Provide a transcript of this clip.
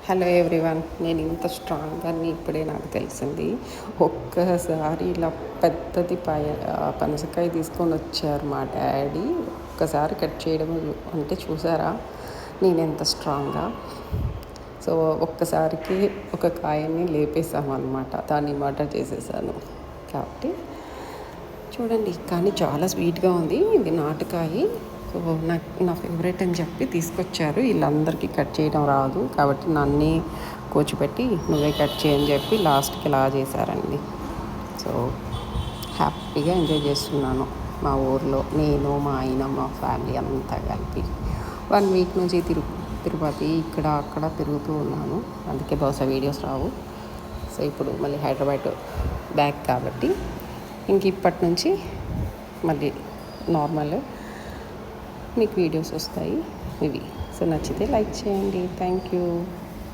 Hello everyone, నేను ఇంత స్ట్రాంగ్గా ఇప్పుడే నాకు తెలిసింది. ఒక్కసారి ఇలా పెద్దది పనసకాయ తీసుకొని వచ్చారు మా డాడీ. ఒక్కసారి కట్ చేయడం అంటే చూసారా నేను ఎంత స్ట్రాంగ్గా. సో ఒక్కసారికి ఒక కాయని లేపేసామన్నమాట, దాన్ని మర్డర్ చేసేసాను. కాబట్టి చూడండి, కానీ చాలా స్వీట్గా ఉంది. ఇది నాటుకాయ. సో నా ఫేవరెట్ అని చెప్పి తీసుకొచ్చారు. వీళ్ళందరికీ కట్ చేయడం రాదు కాబట్టి నన్నే కూర్చోపెట్టి నువ్వే కట్ చేయని చెప్పి లాస్ట్కి ఇలా చేశారండి. సో హ్యాపీగా ఎంజాయ్ చేస్తున్నాను మా ఊర్లో, నేను మా ఆయన మా ఫ్యామిలీ అంతా కలిపి. 1 వీక్ నుంచి తిరుపతి ఇక్కడ అక్కడ తిరుగుతూ ఉన్నాను, అందుకే బహుశా వీడియోస్ రావు. సో ఇప్పుడు మళ్ళీ హైదరాబాద్ బ్యాక్ కాబట్టి ఇంక ఇప్పటి నుంచి మళ్ళీ నార్మల్ మీకు వీడియోస్ వస్తాయి ఇవి. సో నచ్చితే లైక్ చేయండి. Thank you.